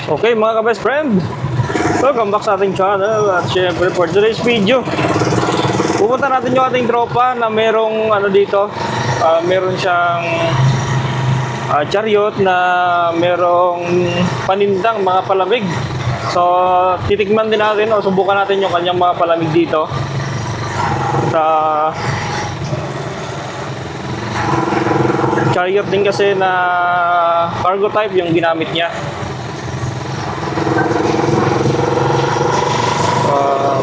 Okay mga ka-best friend, welcome back sa ating channel. At syempre for today's video, pupunta natin yung ating tropa na merong ano dito, meron siyang chariot na merong panindang mga palamig. So titikman din natin o subukan natin yung kanyang mga palamig dito sa chariot din kasi na cargo type yung ginamit niya.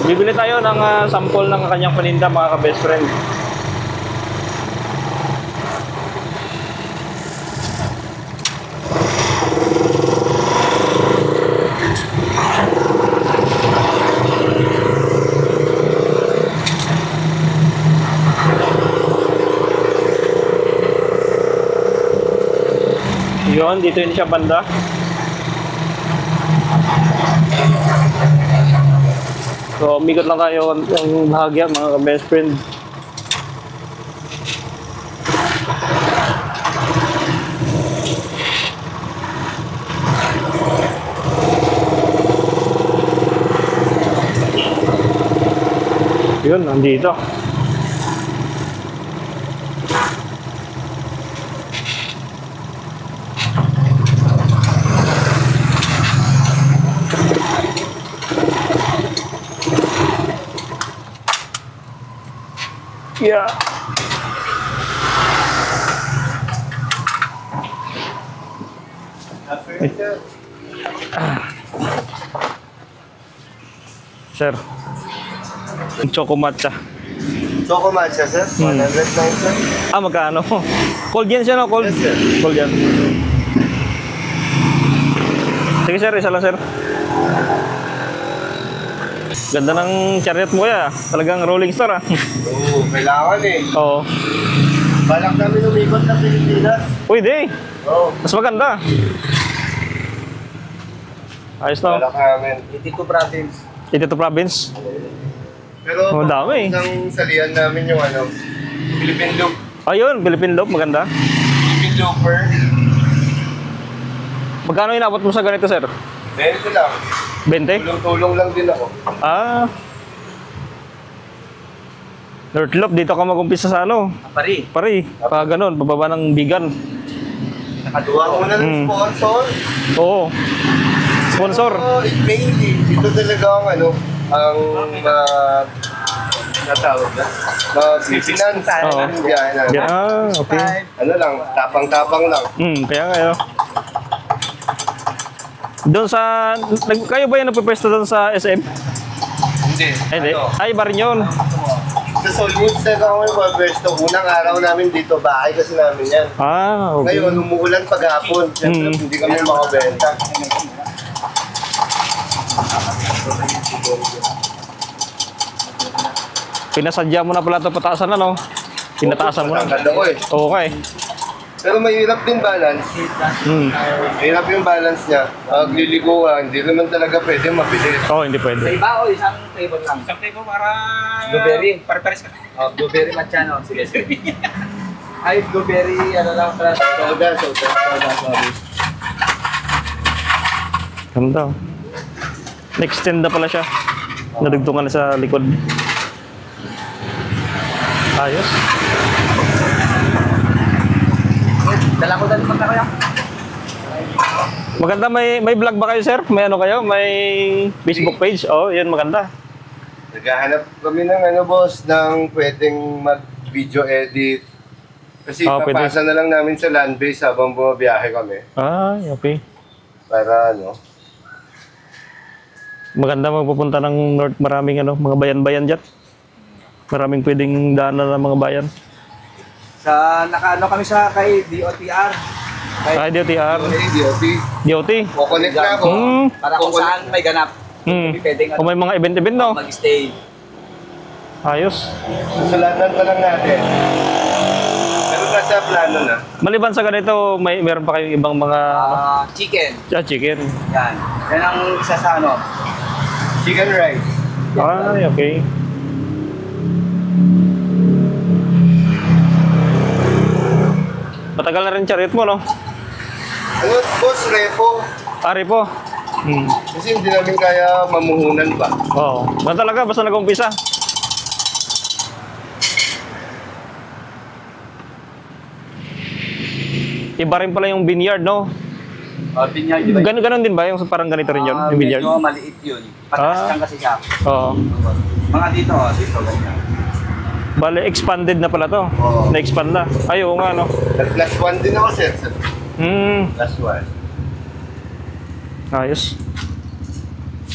Bibili tayo ng sample ng kanyang paninda mga ka-best friend. Yun, dito yun siya banda. So, umigot lang tayo ng bahagya mga ka-best friend. Yun, nandito. Yeah. Sir, choco matcha. Choco matcha, sir? 109, sir? Magkano? Cold yan siya, no? Cold? Yes, sir. Cold yan. Sige, sir. Isa lang, sir. Ganda ng chariot mo kaya. Talagang rolling star, Oo, kailangan eh. Oo. Balak namin umikot ng Pilipinas. Pwede. Oo. Mas maganda. Ayos na. Balak namin. 82 province. Ito province. Pero dami. Nang salihan namin yung ano, Philippine Loop. Ayun, Philippine Loop. Maganda. Philippine Looper. Magkano inabot mo sa ganito, sir? Ganito lang. 20? Tulong-tulong lang din ako. North Loop, dito ka mag-umpisa sa ano? Pari. Pari. Ganun, bababa ng bigan. Nakaduwa mo na ng sponsor. Oo. Sponsor. Mainly, ito talaga ang ano, ang natawag na? Finance. Oo. Yan. Okay. Ano lang, tapang-tapang lang. Kaya kayo. Doon sa... Kayo ba yan nagpipwesto doon sa SM? Hindi. Hindi. Ano? Ay, iba rin yun. Sa Solwoods na kami pwesto. Unang araw namin dito, bahay kasi namin yan. Okay. Ngayon, umuulan paghapon. Siyempre, hindi kami makabenta. Pinasadya mo na pala ito pataasan na, no? Pinataasan mo na. Matangkad ako eh. Okay. Pero mahirap din balance. Mahirap yung balance niya. Magliligo ka, hindi naman talaga pwede mabilis. Oo, hindi pwede. Sa iba o isang table lang? Isang table para... Blueberry. Pare-pares ka. Blueberry matcha, no? Sige, sige. Ay, blueberry, ano lang pala. Soda. Ganda. Extend na pala siya. Nadugtungan na sa likod. Ayos. Dala ko dali magka kaya. Maganda, may vlog ba kayo, sir? May ano kayo? May Facebook page? Oh, yun maganda. Naghahanap kami ng ano boss, ng pwedeng mag-video edit. Kasi papasa na lang namin sa land base habang bumabiyahe kami. Okay. Para ano. Maganda magpupunta ng North, maraming ano, mga bayan-bayan dyan. Maraming pwedeng daanan ng mga bayan. Sa nakaano kami sa kay DOTR. DOTR. DOT. DOT. Kukonect na ako. Para kung saan may ganap. Pwedeng Kung may mga event-event, no? mag-stay. Ayos. Susulatan pa lang natin. Pero nasa plano na. Maliban sa ganito, meron pa kayong ibang mga Chicken. chicken. Yan. Yan ang isa sa ano. Chicken rice. Ay, okay. Matagal na rin chariot mo, no? Ano, boss, repo. Ari po. Kasi hindi namin kaya mamuhunan pa. Oo. Na talaga, basta nag-umpisa. Iba rin pala yung vineyard, no? Vineyard, di ba? Ganon din ba? Yung parang ganito rin yun, yung vineyard? Medyo maliit yun. Pataas lang kasi siya. Oo. Mga dito, dito ganyan. Bale, expanded na pala to. Oo. Na-expand na. Ay, oo nga, no? Plus 1 din ako, sir. Plus 1. Ayos.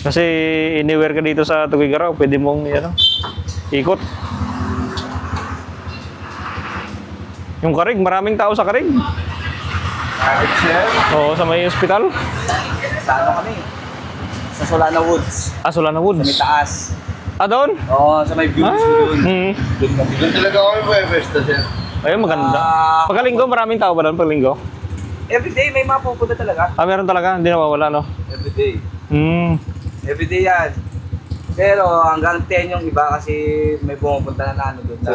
Kasi anywhere ka dito sa Tugigaraw, pwede mong ano, ikot. Yung Karig, maraming tao sa Karig. Sir? Oo, sa may hospital. Sa ano kami? Sa Solana Woods. Ah, Solana Sa Woods. may taas. Ah, doon? Oo, sa may views yun. Doon kami. Doon talaga kami pwesta, sir. Ayun, maganda. Pagkalinggo, maraming tao ba doon pagkalinggo? Everyday may mga pupunta talaga. Ah, meron talaga. Hindi nawawala, no? Everyday. Hmm. Everyday yan. Pero hanggang 10 yung iba kasi may pumupunta na ano doon sa,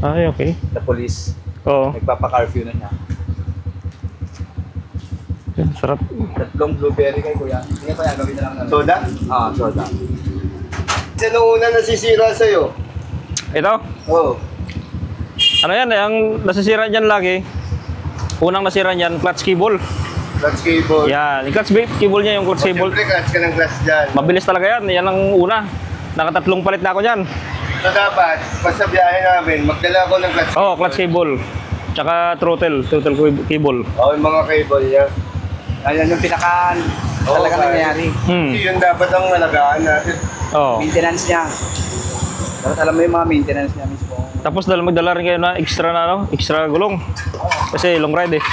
Ay, okay. sa police. Oo. Nagpapa-curfew na niya. Sarap. Tatlong blueberry kay kuya. Sige kuya, gawin na lang namin. Soda? Soda. Sino una nasisira sa'yo? Ito. Oo. Ano yan, ang nasisira dyan lagi. Unang nasira dyan, clutch cable. Clutch cable. Yan, yung clutch cable niya, yung clutch cable. Siyempre, clutch ka ng clutch dyan. Mabilis talaga yan, yan ang una. Nakatatlong palit na ako dyan. So dapat, basta biyahe namin, magdala ako ng clutch Oo, clutch cable. Tsaka throttle cable. Oo, yung mga cable niya. Ayan yung pinaka talaga Okay. nangyayari. Hmm. Kasi yun dapat ang alagaan natin. Oo. Maintenance niya. Dapat alam mo yung mga maintenance niya mismo. Tapos magdala rin kayo na extra na ano, extra gulong. Kasi long ride eh.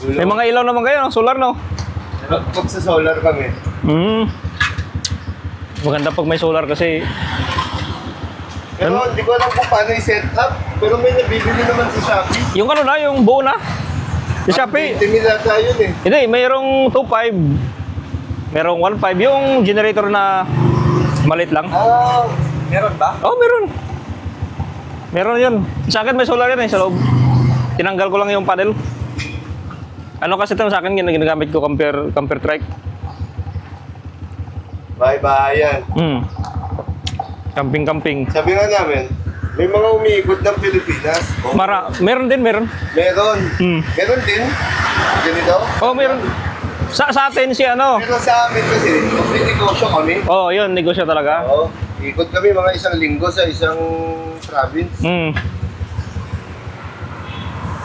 May mga ilaw naman kayo, no? Solar, no? Pag sa solar kami. Hmm. Maganda pag may solar kasi Pero hindi ko alam kung paano i-set up. Pero may nabibili naman sa Shopee. yung ano na, yung buo na. Sa Shopee. 20 nila yun eh. Hindi, mayroong 2.5. Merong 1.5. Yung generator na maliit lang. Meron ba? Oh, meron. Meron yun. Sa akin may solar yan eh, sa loob. Tinanggal ko lang yung panel. Ano kasi ito sa akin, ginagamit ko camper trike. Bye-bye yan. Camping. Sabi nga namin, may mga umiikot ng Pilipinas. Meron din, meron. Meron. Meron din. Ganito. Oh, meron. Sa atin si ano. Pero sa amin kasi, may negosyo kami. Oh, yun, negosyo talaga. Oo. Ikot kami mga isang linggo sa isang province.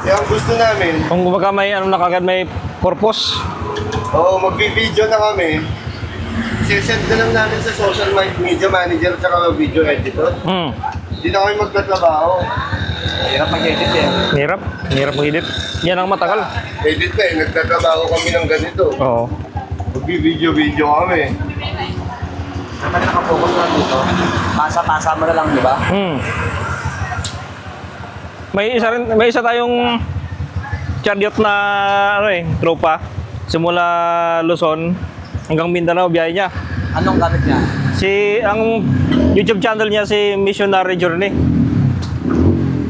Kaya ang gusto namin, Kung kumbaga may ano na kagad may purpose. magbi-video na kami. Sisend na lang namin sa social media manager at video editor. Hindi na kami magtatrabaho. Hirap mag-edit eh. Hirap mag-edit. Yan ang matagal. Edit na eh, nagtatrabaho kami ng ganito. Oo. Magbi-video kami. Dapat nakapokus lang dito. Pasa-pasa mo na lang, di ba? May isa tayong chariot na ano eh, tropa. Simula Luzon hanggang Mindanao biyahe niya. Anong gamit niya? Ang YouTube channel niya si Missionary Journey.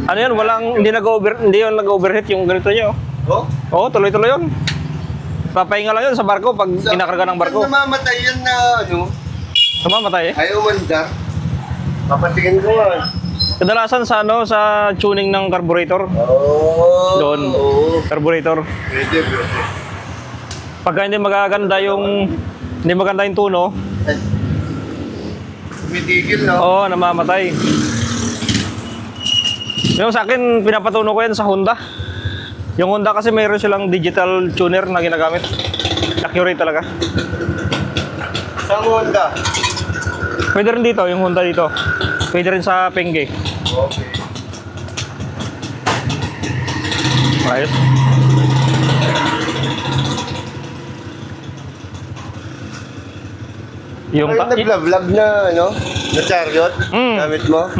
Ano yan, hindi yun nag-overheat yung ganito niya. Oh? Oo, tuloy-tuloy yun. Papahinga lang yun sa barko pag kinakarga ng barko. Saan namamatay yan na Namamatay eh. Ayaw manda. Papatingin ko nga. Kadalasan sa tuning ng carburetor. Doon. Carburetor. Pwede. Pagka hindi maganda yung tuno, Tumitigil, no? oo, namamatay. Yung sa akin, pinapatuno ko yan sa Honda. Yung Honda kasi mayroon silang digital tuner na ginagamit. Accurate talaga. Sa Honda. Pwede rin dito, yung Honda dito. Pwede rin sa Pengge. Okay. Ayos. Yung nag-vlog na, na chariot, gamit mo?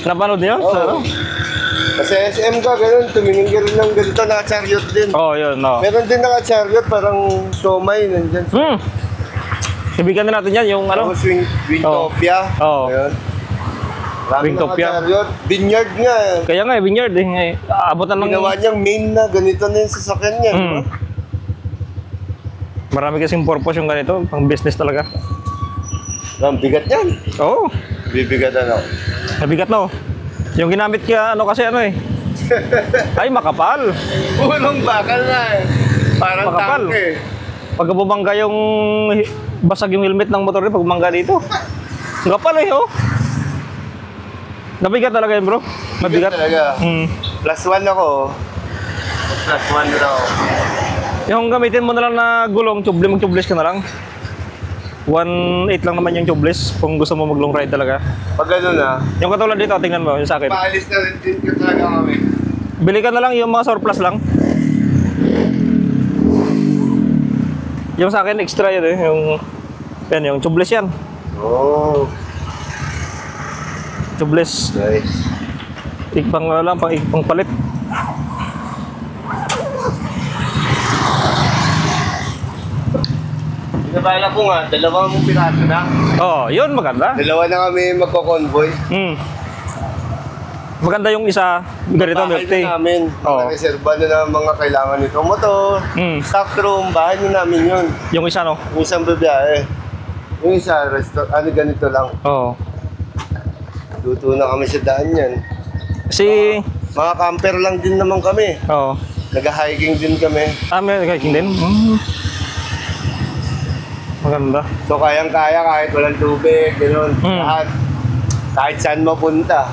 Napanood niyo? Oo. Sa ano? Kasi SM ka, ganun, tumingin ka rin ng ganito, naka-chariot din. Oo, yun, no. Meron din naka-chariot, parang somay, nandyan. Ibigan na natin yan, yung ano? Wingtopia. Oo. Ayun. Marami Wingtopia. naka-chariot. Vineyard nga. Kaya nga, vineyard eh. Aabotan ng... Ginawa niyang main na, ganito na yung sasakyan niya. Di ba? Marami kasing purpose yung ganito, pang business talaga. Ang bigat yan. Oo, Bibigatan ako. nabigat no. Yung ginamit kaya ano kasi ano eh. Ay, makapal. Pulong bakal na eh. Parang Makapal. tangke. Pag bumangga yung basag yung helmet ng motor pag bumangga dito. Ang kapal eh, oh. Nabigat talaga yun, bro. Bigat Mabigat. talaga. Hmm. +1 ako. +1 na ako. Yung gamitin mo na lang na gulong, mag-tubeless ka na lang. 1.8 lang naman yung tubeless kung gusto mo mag-long ride talaga. Pag gano'n na, Yung katulad dito, tingnan mo, yung sa akin. maalis na rin din ko talaga kami. Bili ka na lang yung mga surplus lang. Yung sa akin, extra yun eh. Yung tubeless yan. Oh, Tubeless. nice. Ikpang lang, pang palit. Pinabala ko nga, 2 piraso na. Oh, yun, maganda. 2 na kami magko-convoy. Hmm. Maganda yung isa, ganito, milk Bahay tea. na namin. Oo. Nakareserva na ng mga kailangan nito. Motor, Hmm. stock room, bahay na namin yun. Yung isa, no? Yung isang babiyahe. Yung isa, ganito lang. Oo. Luto na kami sa daan yan. Si... Mga camper lang din naman kami. Oo. Nag-hiking din kami. May nag-hiking din. Hmm. Maganda. So kayang-kaya kahit walang tubig, gano'n. Hmm. Lahat. Kahit saan mapunta.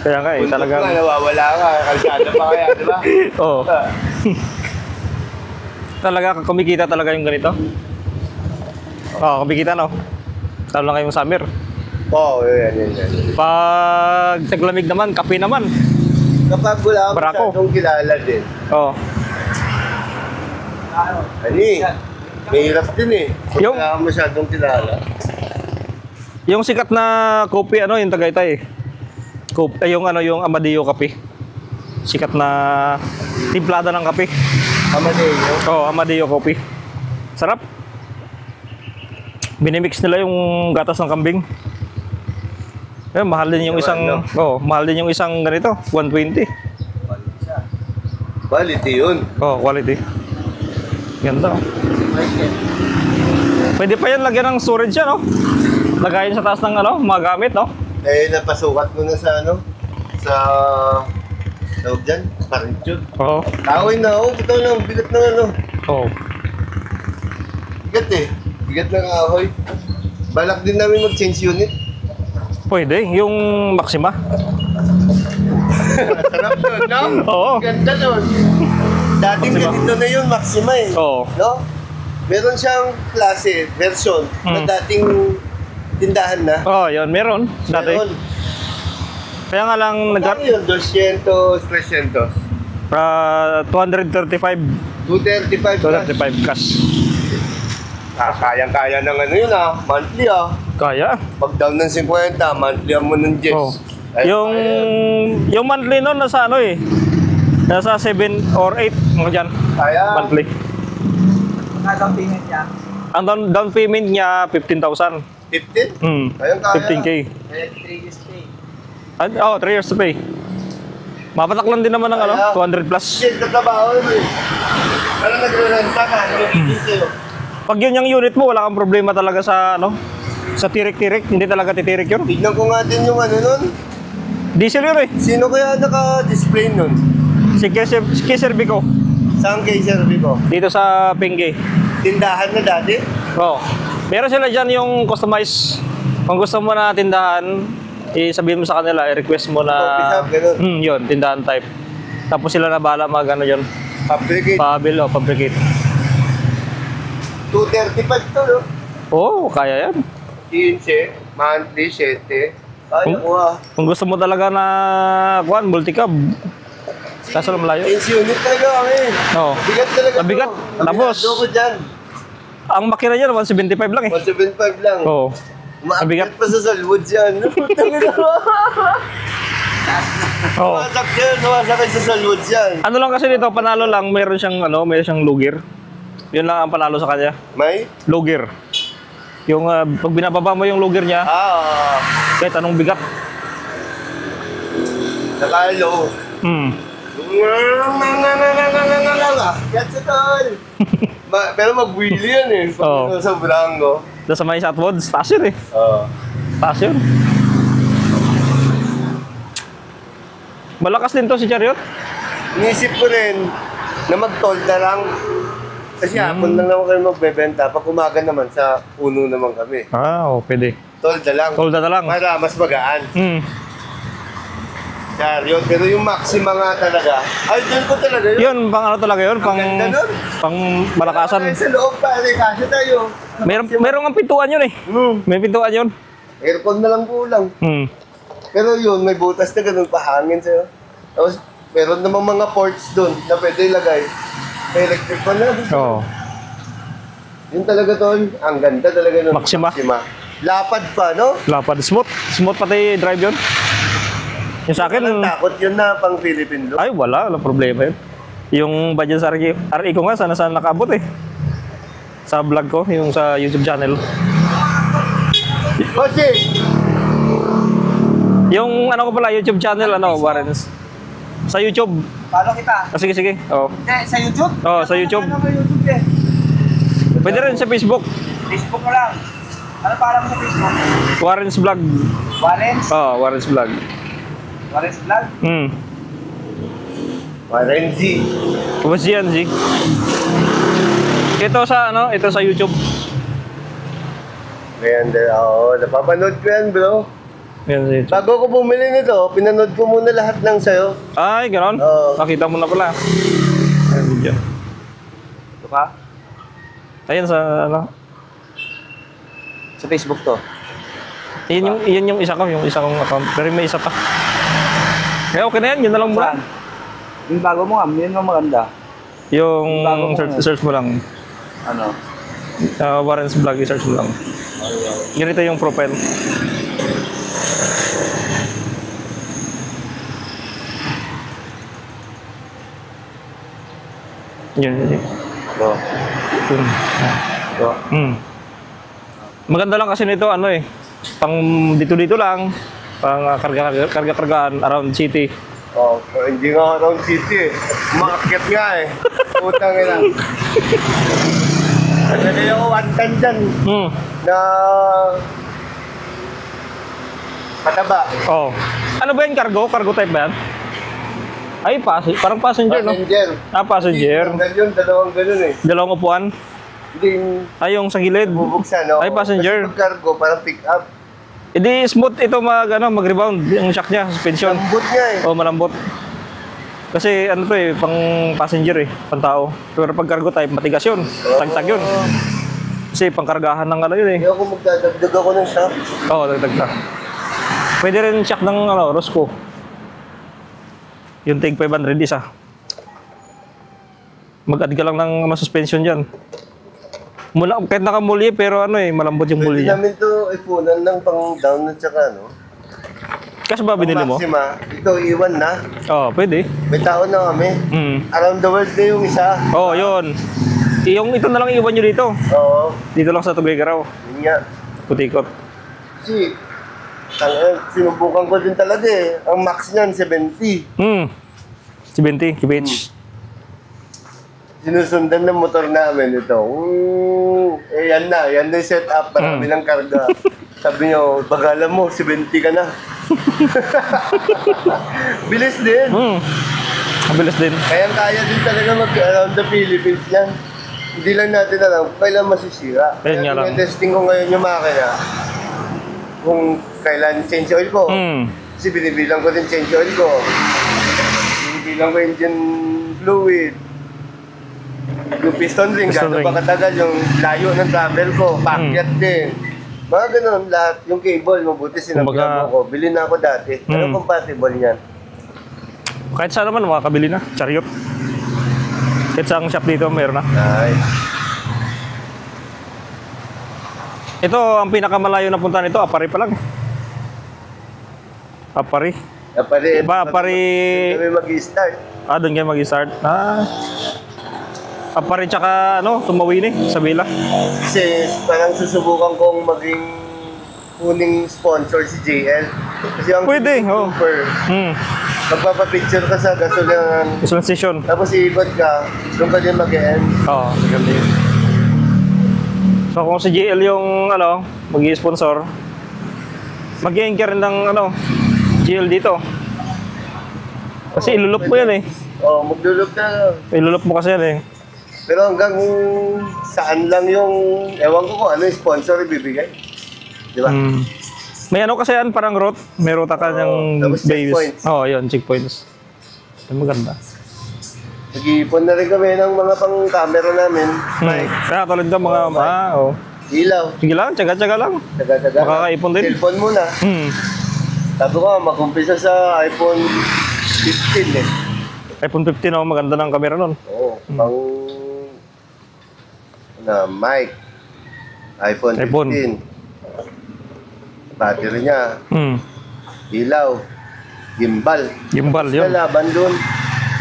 Kaya nga eh, Bundok talagang... nga, nawawala ka. Kalsada pa kaya, di ba? Oo. Talaga, kumikita talaga yung ganito. Oo, kumikita, no? Lalo na ngayong summer. Oo, yan. Pag taglamig naman, kape naman. Kapag wala ka Barako. masyadong kilala din. Oo. Ani, mahirap din eh. Kung Yung- wala ka masyadong kilala. Yung sikat na kopi, ano, yung Tagaytay. Yung Amadeo kape. Sikat na timplada ng kape. Amadeo. Oo, Amadeo kopi. Sarap. Binimix nila yung gatas ng kambing. Mahal din yung isang, mahal din yung isang ganito, 120. Quality yun. Quality. Ganda. Pwede pa yan lagyan ng storage yan, no? Lagayin sa taas ng mga gamit, no? Eh, napasukat mo na sa sa tawag dyan, parintyod. Oo. Kahoy na, ito na, bigat na Oo. Bigat eh. Bigat na kahoy. Balak din namin mag-change unit. Pwede, yung Maxima. Sarap nun, no? Oo. Ganda nun. Dating Maxima. ganito na yun, Maxima eh. Oo. No? Meron siyang klase, version, na dating tindahan na. Yun, meron. Dati. Meron. Kaya nga lang, Magkano yun? 200, 300. 235. 235 235 cash. Kayang-kaya ng yun monthly Kaya. Pag down ng 50, monthly mo ng Jets. Oo. Yung monthly nun, nasa nasa 7 or 8, mga dyan. Kaya, Monthly. Down payment niya. Ang down payment niya, 15,000. 15? Hmm. Kayang-kaya. 15K. 3 years pay. 3 years to pay. Mapatak lang din naman ng 200 plus. Shit, katrabaho mo eh. Parang nagre-renta ka, nagre-renta sa'yo. Pag yun yung unit mo, wala kang problema talaga sa sa tirik-tirik. Hindi talaga titirik yun. Tignan ko nga din yung nun. Diesel yun eh. Sino kaya naka-display nun? Si Keserbico. Saan kay Sir Vico? Dito sa Pingge. Tindahan na dati? Oo. Meron sila dyan yung customize. Kung gusto mo na tindahan, sabihin mo sa kanila, i-request mo na... Coffee shop, ganun. Yun, tindahan type. Tapos sila na bahala yun. Fabricate. Fabricate. 235 to, no? Oo, kaya yan. 15, monthly, 7. Kaya ko Kung gusto mo talaga na, multi-cab. Kaso lang malayo. 15 unit talaga kami. Oo. Bigat talaga. Mabigat. to. Tapos, Kabinado ko dyan. ang makina niya, 175 lang eh. 175 lang. Oo. Mabigat Mabigat. pa sa salwood yan. Oo. Wasak yan. Wasak sa salwood yan. Ano lang kasi dito, panalo lang, meron siyang lugir. Yun lang ang panalo sa kanya. May? Lugir. Yung pag binababa mo yung lugir niya, kahit anong bigat. Nakalo. Hmm. Yan sa tol. Pero mag-wheelie yan eh. Oo. Pag sa Brango. Doon sa may Southwood, station eh. Oo. Station. Malakas din to si Chariot. Inisip ko rin na mag-toll na lang. Kasi hapon lang naman kami magbebenta. Pag umaga naman, sa puno naman kami. Pwede. Toll na lang. Toll na lang. Para mas magaan. Chariot. Pero yung Maxima nga talaga. Ay, doon ko talaga yun. Yun, pang ano talaga yun? Pang, ganda nun. pang malakasan. Ay, sa loob pa. Kasi tayo. Merong ang pintuan yun eh. May pintuan yun. Aircon na lang kulang. Pero yun, may butas na ganun pahangin sa'yo. Tapos, meron namang mga ports doon na pwede ilagay. May electric fan na. Oo. Yun talaga tol. Ang ganda talaga nun. Maxima. Lapad pa, no? Lapad. Smooth. Smooth pati drive yun. Yung sa akin, Walang takot yun na pang Philippine look. ay wala. Walang problema yun. Yung budget sa RE ko nga, sana nakaabot eh. Sa vlog ko, yung sa YouTube channel. Kasi, Yung ano ko pala, YouTube channel, Warrens. Sa YouTube. Follow kita. Sige, sige. Oo. Sa YouTube? Oo, sa YouTube. Ano ba YouTube eh? Pwede rin sa Facebook. Facebook mo lang. Ano para mo sa Facebook? Warrens Vlog. Warrens? Oo, Warrens Vlog. Warrens Vlog? Warenzi. Tapos yan, Z. Ito sa YouTube. Ayan, oo. Napapanood ko yan, bro. Yan, Z. Bago ko bumili nito, pinanood ko muna lahat ng sayo. Ay, gano'n? Oo. Nakita mo na pala. Ayan, video. Ito ka? Ayan sa, Sa Facebook to. Yun yung isa kong account. Pero may isa pa. Kaya okay na yan, yun na lang muna. Saan? Yung bago mo nga, yun ang maganda. Yung Bago mo search mo lang. Ano? Warrens Vlog, search mo lang. Ganito yung profile. Yun. Ito. Yun. Ito. Maganda lang kasi nito, pang dito-dito lang. Pang karga-kargaan around city. Oh, hindi nga around city eh. Umakakit nga eh. Utang ina. Nagay ako one time dyan na pataba. Oh. Ano ba yan, cargo? Cargo type ba yan? Ay, parang passenger, no? Passenger. Passenger. Tanggal yun, dalawang ganun eh. Dalawang upuan. Hindi Ay, yung sa gilid. bubuksan, no? Ay, passenger. Kasi pag cargo, parang pick up. Hindi smooth ito mag-rebound. Yung shock niya, suspension. Lambot nga eh. Oh, malambot. Kasi pang passenger pang tao. Pero pag cargo type, matigas yun. Tagtag yun. Kasi pangkargahan ng yun eh. Hindi ako magdadagdag ako ng shock. Oo, dagdag na. Pwede rin shock ng Rosco. Yung TIG 500 isa. Mag-add ka lang ng suspension dyan. Kahit nakamulye, pero malambot yung Pwede mulye niya. namin to ipunan ng pang down at saka Kasi ba binili mo? Maxima, ito iwan na. Oo, pwede. May tao na kami. Around the world na yung isa. Oo, yun. Ito na lang iwan nyo dito. Oo. Dito lang sa Tuguegarao. Yun nga. Putikot. Kasi, sinubukan ko din talaga eh. Ang max niyan, 70. 70 kph. Sinusundan ng motor namin ito. Yan na yung setup. Marami ng karga. Sabi niyo, bagalan mo, 70 ka na. Bilis din. Mabilis din. Kaya din talaga mag-around the Philippines yan. Hindi lang natin alam kung kailan masisira. Ayun nga lang. Testing ko ngayon yung makina. Kung kailan change oil ko. Kasi binibilang ko din change oil ko. Binibilang ko engine fluid. Yung piston ring, gano'n ba katagal yung layo ng travel ko. Pakyat din. Mga ganun lahat. Yung cable, mabuti sinabihan mo ko. Bili na ako dati. Pero compatible yan. Kahit saan naman, makakabili na. Chariot. Kahit sa shop dito, meron na. Nice. Ito, ang pinakamalayo na punta nito, Apari pa lang. Apari. Apari. Kami mag-start. Doon kayo mag-start. Apari tsaka, Tumawini, sa Bila. Kasi parang susubukan kong maging kuning sponsor si JL. Kasi ang Pwede, oo. super. magpapapicture ka sa gasoline. Gasoline station. Tapos iikot ka, doon ka din mag-end. Oo, maganda yun. So kung si GL yung ano, mag-i-sponsor, mag-i-end ka rin ng ano, GL dito. Kasi ilulup mo yan eh. Oo, maglulog na. Ilulup mo kasi yan eh. Pero hanggang saan lang yung, ewan ko kung ano yung sponsor ibibigay. Di ba? May ano kasi yan, parang route. May ruta ka ng tapos checkpoints. Oo, yun, checkpoints. Yung maganda. Nag-iipon na rin kami ng mga pang-camera namin. Mic, Kaya tulad ka mga, ilaw. sige lang, tsaga-tsaga lang. Taga-taga. Makakaipon din. Cellphone muna. Sabi ko, mag-umpisa sa iPhone 15 eh. iPhone 15 ako, maganda ng camera nun. Oo, pang mic. iPhone 15. Battery niya. Ilaw. Gimbal. Gimbal, yun. Laban doon.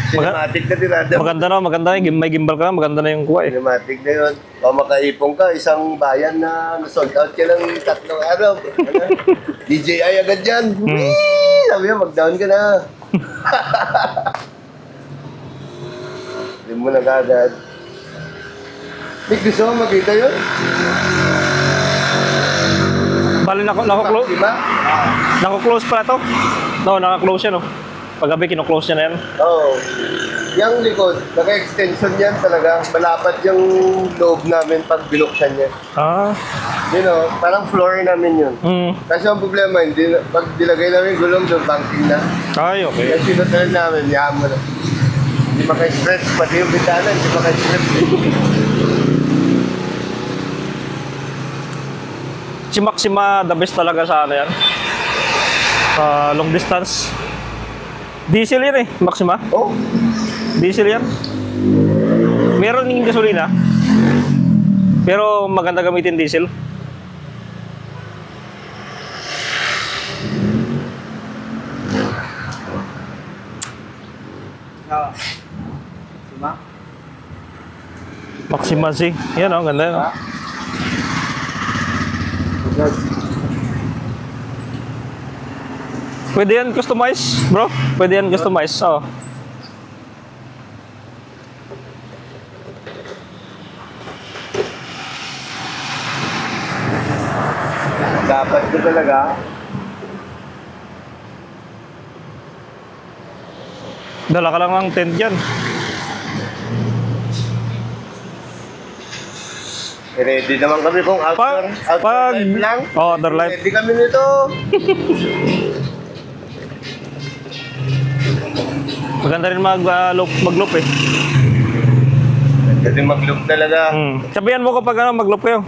Cinematic na tirada. Maganda yung may gimbal ka, maganda na yung kuha eh. Cinematic na yun. Kung makaipong ka, isang bayan na sold out ka ng 3 araw. DJI agad yan. Sabi niya, mag-down ka na. Hindi mo na agad. Nick, gusto mo makita yun? Bali, nako-close. Diba? Nako-close pala to. No, naka-close yan, no. Paggabi, kino-close niya na yan. Oo. Yung likod, naka-extension yan talaga. Malapad yung loob namin pag binuksan niya. You know, parang floor namin yun. Kasi ang problema, pag dilagay namin gulong doon, banking na. Ay, okay. Kasi sinutulan namin, yaman mo na. Hindi maka-stretch, pati yung bitana, hindi maka-stretch. Si Maxima, the best talaga sa ano yan. Long distance. Diesel yan eh, Maxima. Oh, Diesel yan. Meron yung gasolina. Pero maganda gamitin diesel. Maxima Z. Yan o, ganda yun. Pwede yan customize, bro. Pwede yan customize. Oh. dapat ko talaga. Dala ka lang ng tent dyan. Ready naman kami kung outdoor life lang. Oh, outdoor life. Ready kami nito. Maganda rin mag-loop eh. Ready mag-loop talaga. Sabihan mo ko pag mag-loop kayo.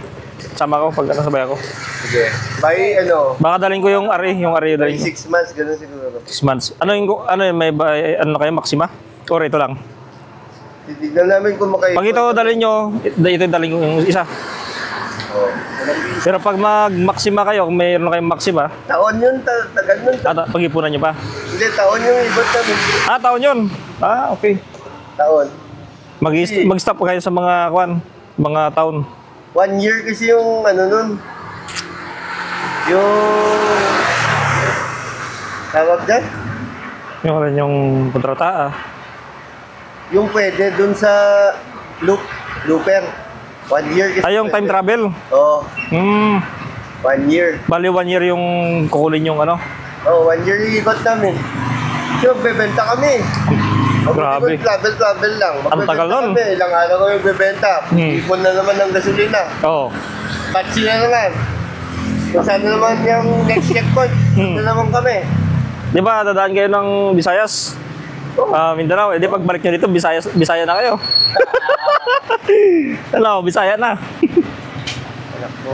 Sama ko pag sabay ako. Sige. By Baka dalhin ko yung ari, yung by dalhin ko. 6 months, ganun siguro. 6 months. Ano yung may ano kayo, Maxima? Or ito lang? Titignan namin kung makaipon. Pag ito dalhin nyo, ito dalhin ko yung isa. Oh. Pero pag mag-Maxima kayo, kung mayroon kayong Maxima, Taon yun, tagal nun. pag-ipunan nyo pa. Hindi, taon yung ibot namin. Taon yun. Okay. Taon. Mag-stop kayo sa mga mga taon. 1 year kasi yung nun. Yung tawag dyan? Yung kontrata Yung pwede dun sa looper. 1 year kasi. yung time travel. Oo. 1 year. Bali 1 year yung kukulin yung ano. Oo, 1 year yung ikot namin. So, bebenta kami. Grabe. Travel lang. Ang tagal nun. Kami. Ilang araw kami bebenta. Ipon na naman ng gasolina. Oo. Patsi na naman. Kung saan na naman yung next checkpoint, na naman kami. Di ba, dadaan kayo ng Visayas? Mindanao. Di pagbalik nyo dito, Bisaya na kayo. Hello, Bisaya na. Anak ko.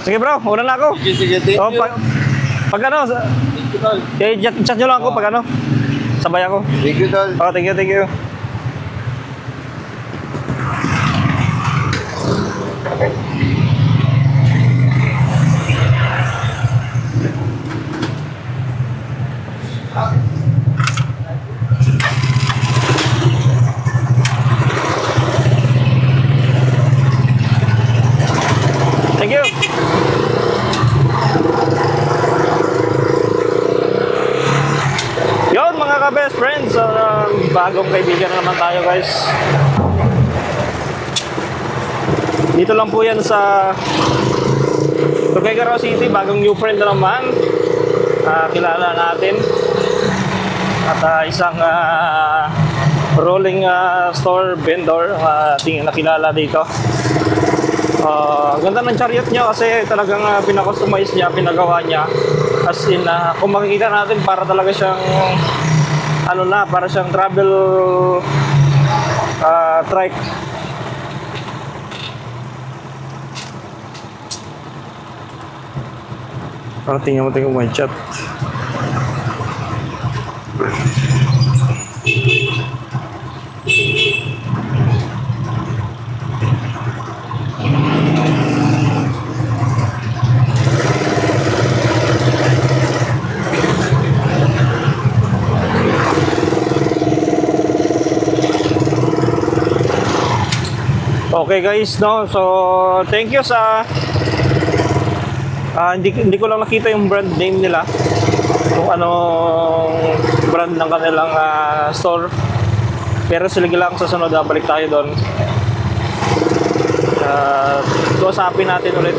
Sige bro, una na ako. Sige, thank you. Pag ano, chat nyo lang ako pag ano. Sabay ako. Thank you, Tol. Thank you. Thank you. bagong kaibigan na naman tayo guys. Dito lang po yan sa Tuguegarao City, bagong new friend na naman. Kilala natin. At isang rolling store vendor ating nakilala dito. Ganda ng chariot niya kasi talagang pinakustomize niya, pinagawa niya. As in, kung makikita natin, para talaga siyang para siyang travel trike. Tingnan mo my chat. Okay guys, no? So thank you sa hindi ko lang nakita yung brand name nila, kung anong brand ng kanilang store. Pero sige lang, sa sunod balik tayo doon. Usapin natin ulit.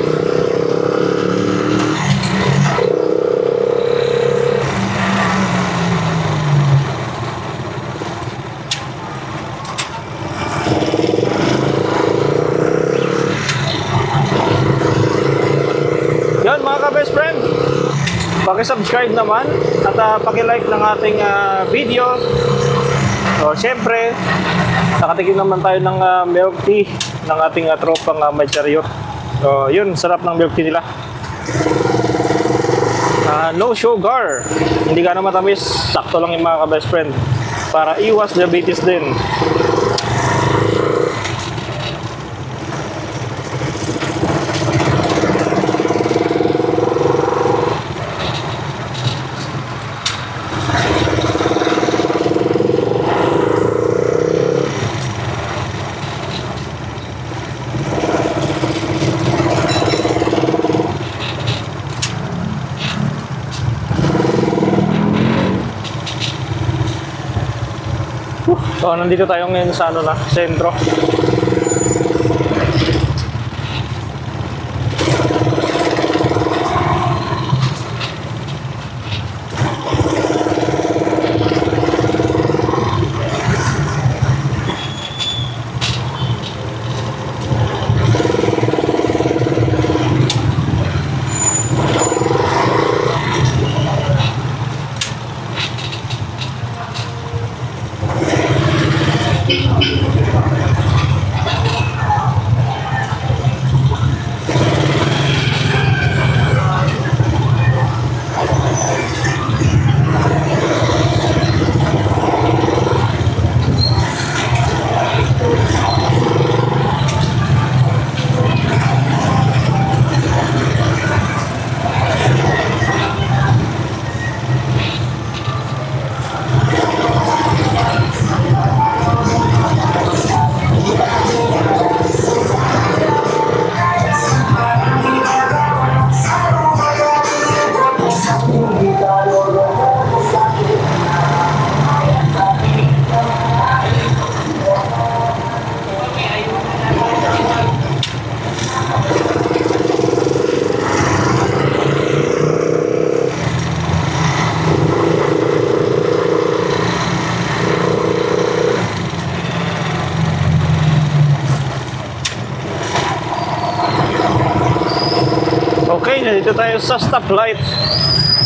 Yan mga ka-best friend, paki-subscribe naman at paki-like ng ating video. So syempre, nakatikim naman tayo ng milk tea ng ating tropang may chariot. So yun, sarap ng milk tea nila. No sugar, hindi ka na matamis, sakto lang yung mga ka-best friend para iwas diabetes din. So, nandito tayo ngayon sa sentro. Okay, nandito tayo sa stoplight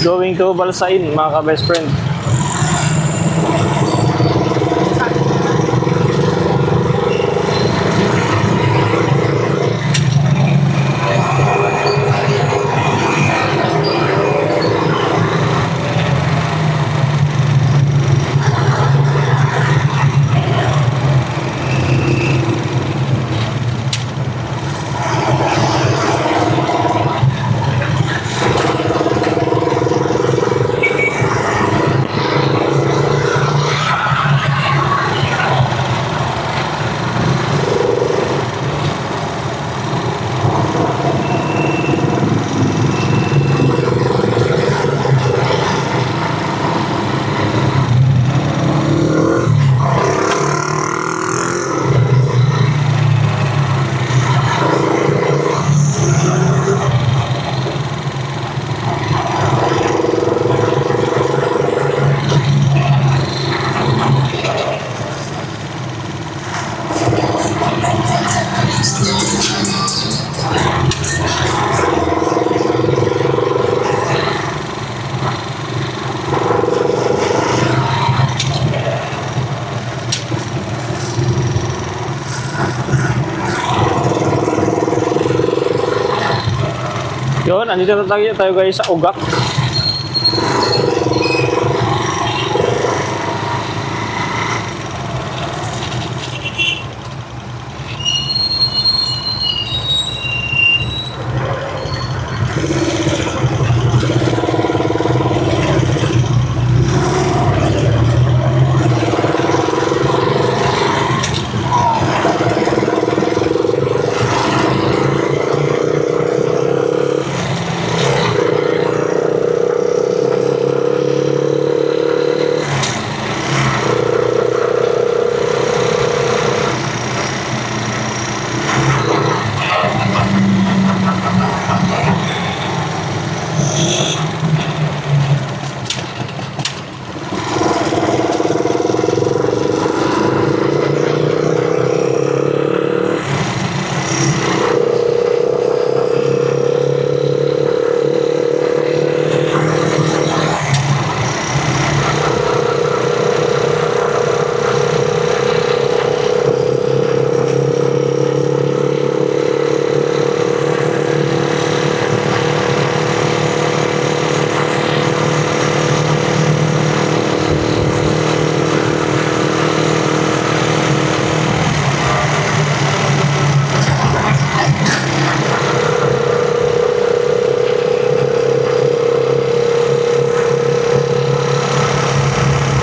going to Balsain mga ka-best friend. Yun, andito na tayo guys sa Ugak.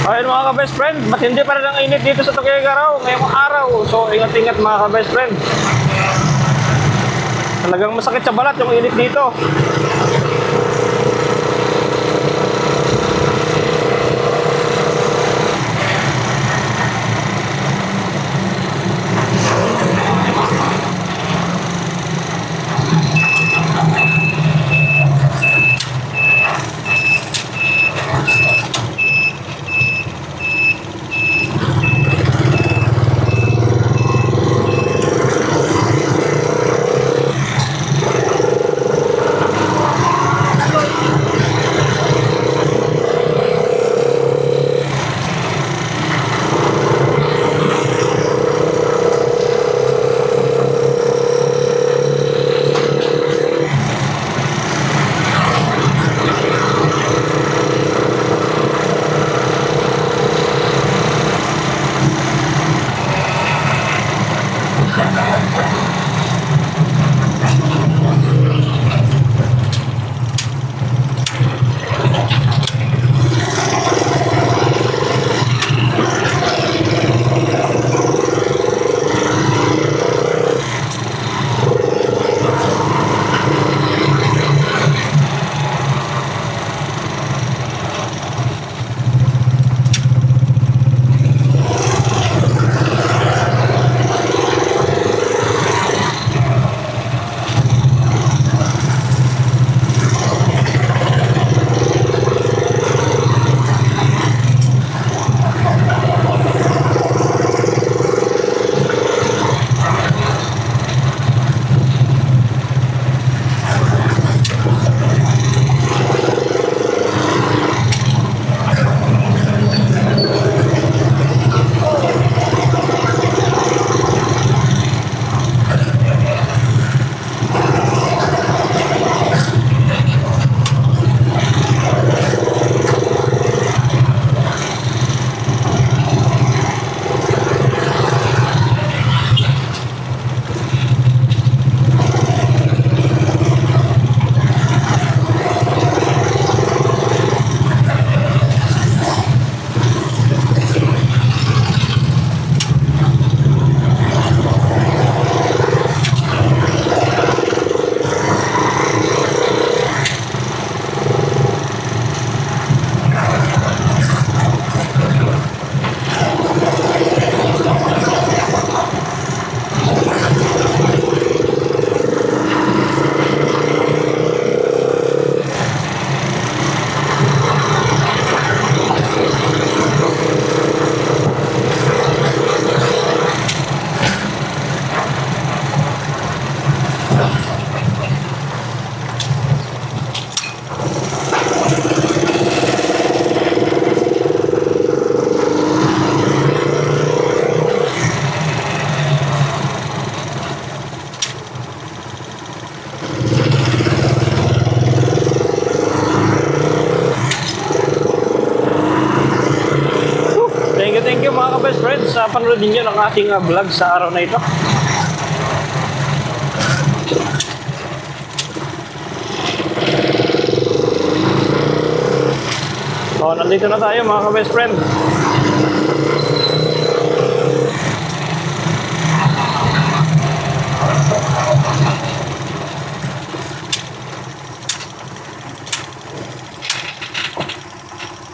Ayun mga ka-best friend, matindi pa rin ang init dito sa Tuguegarao ngayong araw. So ingat-ingat mga ka-best friend. Talagang masakit sa balat yung init dito. mapanood ninyo ng aking vlog sa araw na ito. So, nandito na tayo mga ka-best friend.